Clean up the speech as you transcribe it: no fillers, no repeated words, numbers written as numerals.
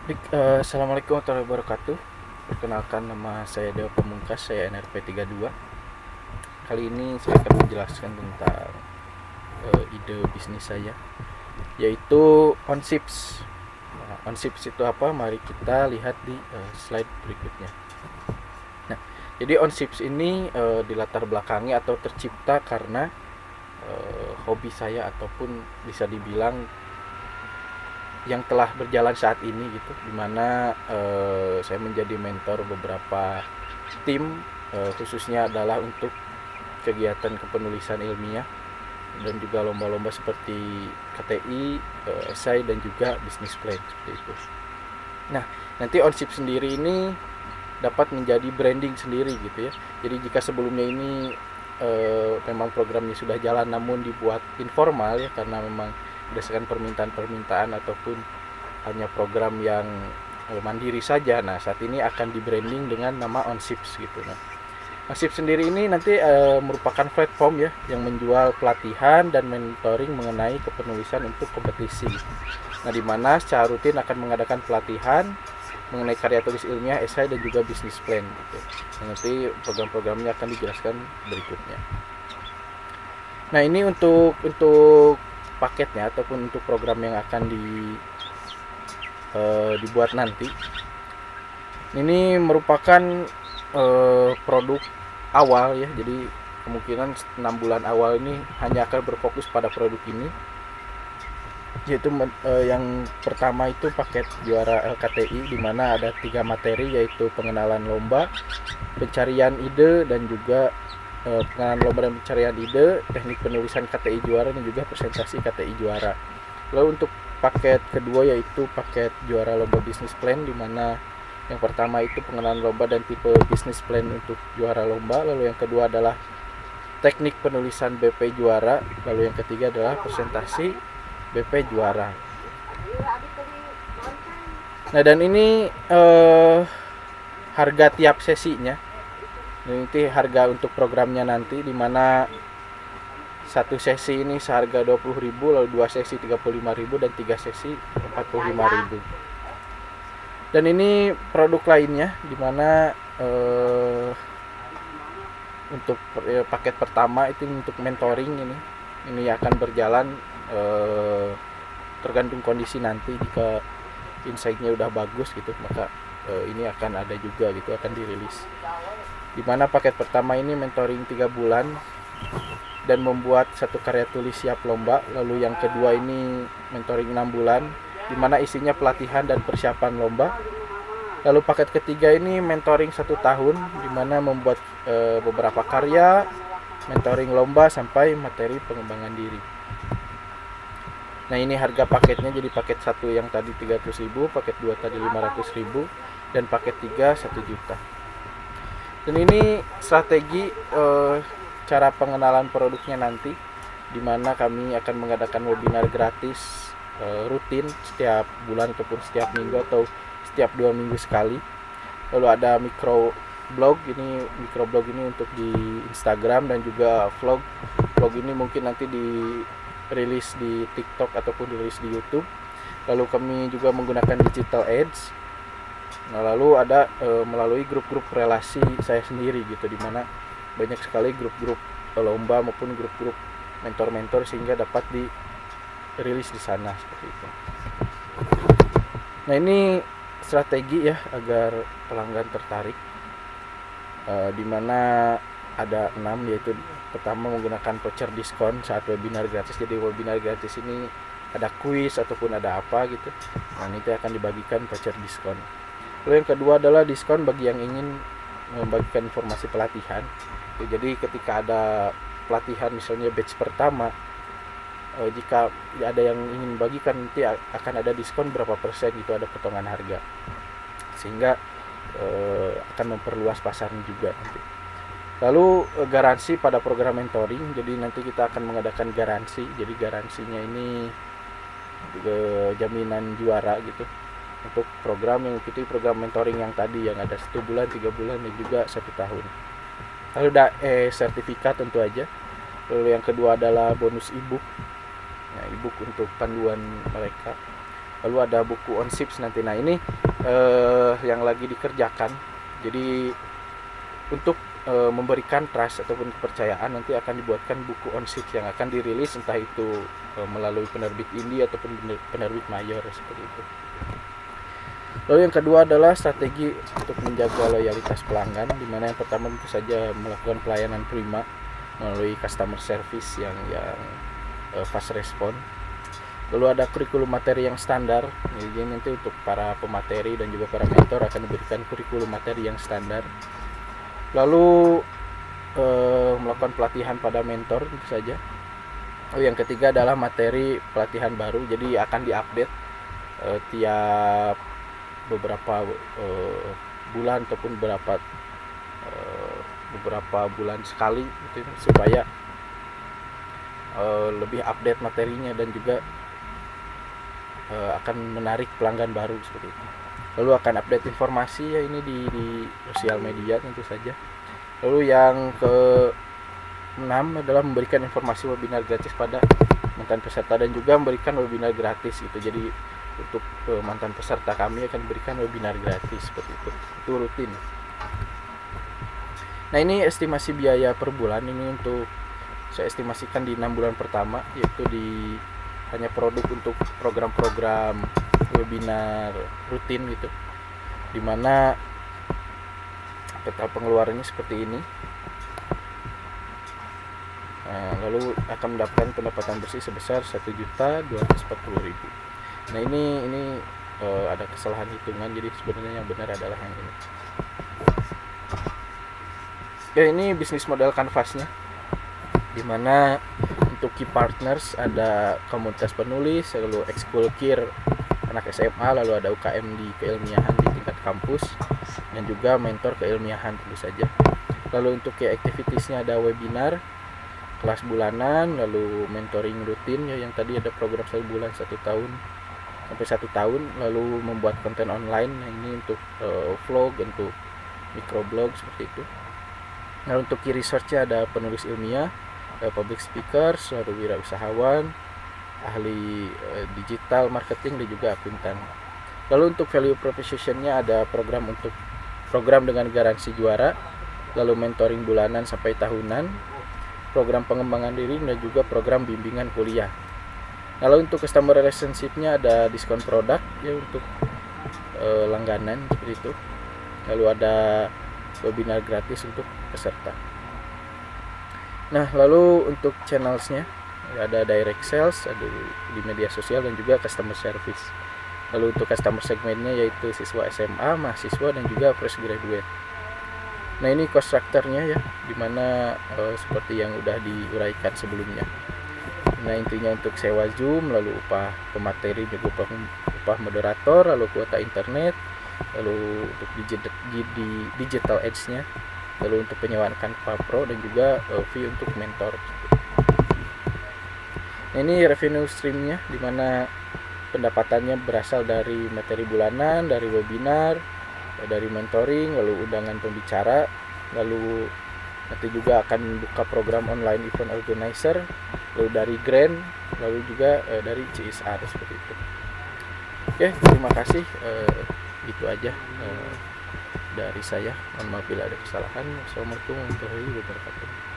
Assalamualaikum warahmatullahi wabarakatuh. Perkenalkan, nama saya Dewa Pamungkas, saya NRP 32. Kali ini saya akan menjelaskan tentang ide bisnis saya, yaitu Onships. Onships itu apa? Mari kita lihat di slide berikutnya. Nah, jadi Onships ini dilatar belakangi atau tercipta karena hobi saya, ataupun bisa dibilang yang telah berjalan saat ini gitu, dimana saya menjadi mentor beberapa tim, khususnya adalah untuk kegiatan kepenulisan ilmiah dan juga lomba-lomba seperti KTI, esai dan juga business plan seperti itu. Nah, nanti Onsip sendiri ini dapat menjadi branding sendiri gitu ya. Jadi jika sebelumnya ini memang programnya sudah jalan namun dibuat informal ya, karena memang berdasarkan permintaan-permintaan ataupun hanya program yang mandiri saja. Nah, saat ini akan di branding dengan nama Onships gitu. Nah, Onships sendiri ini nanti merupakan platform ya yang menjual pelatihan dan mentoring mengenai kepenulisan untuk kompetisi. Nah, di mana secara rutin akan mengadakan pelatihan mengenai karya tulis ilmiah, esai dan juga bisnis plan gitu. Nah, nanti program-programnya akan dijelaskan berikutnya. Nah, ini untuk paketnya ataupun untuk program yang akan dibuat nanti. Ini merupakan produk awal ya. Jadi kemungkinan 6 bulan awal ini hanya akan berfokus pada produk ini. Yaitu yang pertama itu paket juara LKTI, di mana ada 3 materi, yaitu pengenalan lomba, pencarian ide dan juga pengenalan lomba dan pencarian ide, teknik penulisan KTI juara dan juga presentasi KTI juara. Lalu untuk paket kedua yaitu paket juara lomba bisnis plan, di mana yang pertama itu pengenalan lomba dan tipe bisnis plan untuk juara lomba, lalu yang kedua adalah teknik penulisan BP juara, lalu yang ketiga adalah presentasi BP juara. Nah, dan ini harga tiap sesinya. Ini harga untuk programnya nanti, dimana satu sesi ini seharga 20.000, lalu dua sesi 35.000 dan tiga sesi 45.000. Dan ini produk lainnya, dimana untuk paket pertama itu untuk mentoring, ini akan berjalan tergantung kondisi nanti. Jika insight-nya udah bagus gitu, maka ini akan ada juga gitu, akan dirilis. Dimana paket pertama ini mentoring 3 bulan dan membuat satu karya tulis siap lomba. Lalu yang kedua ini mentoring 6 bulan, dimana isinya pelatihan dan persiapan lomba. Lalu paket ketiga ini mentoring 1 tahun, dimana membuat beberapa karya, mentoring lomba sampai materi pengembangan diri. Nah, ini harga paketnya, jadi paket 1 yang tadi 300.000, paket 2 tadi 500.000, dan paket 3 1 juta. Dan ini strategi cara pengenalan produknya nanti, dimana kami akan mengadakan webinar gratis rutin setiap bulan ataupun setiap minggu atau setiap 2 minggu sekali. Lalu ada microblog ini untuk di Instagram, dan juga vlog ini mungkin nanti dirilis di TikTok ataupun dirilis di YouTube. Lalu kami juga menggunakan digital ads. Nah, lalu ada melalui grup-grup relasi saya sendiri gitu, dimana banyak sekali grup-grup lomba maupun grup-grup mentor-mentor, sehingga dapat dirilis di sana seperti itu. Nah, ini strategi ya agar pelanggan tertarik, dimana ada 6, yaitu pertama menggunakan voucher diskon saat webinar gratis. Jadi webinar gratis ini ada kuis ataupun ada apa gitu, nah itu akan dibagikan voucher diskon. Lalu yang kedua adalah diskon bagi yang ingin membagikan informasi pelatihan. Jadi ketika ada pelatihan misalnya batch pertama, jika ada yang ingin bagikan, nanti akan ada diskon berapa persen gitu, ada potongan harga, sehingga akan memperluas pasarnya juga nanti. Lalu garansi pada program mentoring, jadi nanti kita akan mengadakan garansi. Jadi garansinya ini jaminan juara gitu untuk program yang mengikuti program mentoring yang tadi, yang ada 1 bulan, 3 bulan dan juga 1 tahun. Lalu ada sertifikat tentu aja. Lalu yang kedua adalah bonus ebook. Nah, ebook untuk panduan mereka. lalu ada buku OnShips nanti. Nah ini yang lagi dikerjakan. Jadi untuk memberikan trust ataupun kepercayaan, nanti akan dibuatkan buku OnShips yang akan dirilis, entah itu melalui penerbit indie ataupun penerbit mayor seperti itu. Lalu yang kedua adalah strategi untuk menjaga loyalitas pelanggan, di mana yang pertama tentu saja melakukan pelayanan prima melalui customer service yang fast respon. Lalu ada kurikulum materi yang standar. Jadi nanti untuk para pemateri dan juga para mentor akan diberikan kurikulum materi yang standar. Lalu melakukan pelatihan pada mentor tentu saja. Yang ketiga adalah materi pelatihan baru. Jadi akan diupdate tiap beberapa bulan ataupun beberapa bulan sekali gitu, supaya lebih update materinya dan juga akan menarik pelanggan baru seperti itu. Lalu akan update informasi ya ini di sosial media tentu saja. Lalu yang ke-6 adalah memberikan informasi webinar gratis pada mantan peserta dan juga memberikan webinar gratis gitu. Jadi untuk mantan peserta kami akan memberikan webinar gratis seperti itu. Itu rutin. Nah, ini estimasi biaya per bulan ini untuk saya estimasikan di 6 bulan pertama, yaitu di hanya produk untuk program-program webinar rutin gitu, dimana total pengeluarannya seperti ini. Lalu akan mendapatkan pendapatan bersih sebesar 1.240.000. Nah ini ada kesalahan hitungan, jadi sebenarnya yang benar adalah yang ini. Ya, ini bisnis model kanvasnya, dimana untuk key partners ada komunitas penulis, lalu ekskul KIR anak SMA, lalu ada UKM di keilmiahan di tingkat kampus, dan juga mentor keilmiahan tentu saja. Lalu untuk key activitiesnya ada webinar, kelas bulanan, lalu mentoring rutin ya, yang tadi ada program 1 bulan 1 tahun sampai 1 tahun, lalu membuat konten online. Nah ini untuk vlog, untuk microblog seperti itu. Lalu untuk key research-nya ada penulis ilmiah, public speakers, lalu wirausahawan, ahli digital marketing, dan juga akuntan. Lalu untuk value proposition-nya ada program dengan garansi juara, lalu mentoring bulanan sampai tahunan, program pengembangan diri, dan juga program bimbingan kuliah. Lalu untuk customer relationship-nya ada diskon produk ya untuk langganan seperti itu. Lalu ada webinar gratis untuk peserta. Nah, lalu untuk channels-nya ada direct sales, ada di media sosial, dan juga customer service. Lalu untuk customer segmennya yaitu siswa SMA, mahasiswa, dan juga fresh graduate. Nah ini cost structure-nya ya, dimana seperti yang udah diuraikan sebelumnya. Nah intinya untuk sewa Zoom, lalu upah pemateri, juga upah moderator, lalu kuota internet, lalu untuk digital ads-nya, lalu untuk penyewaan Canva Pro, dan juga fee untuk mentor. Nah, ini revenue stream-nya, dimana pendapatannya berasal dari materi bulanan, dari webinar, dari mentoring, lalu undangan pembicara, lalu nanti juga akan buka program online event organizer, lalu dari grant, lalu juga dari CSR seperti itu. Oke, terima kasih. Itu aja dari saya. Mohon maaf bila ada kesalahan. Assalamualaikum warahmatullahi wabarakatuh.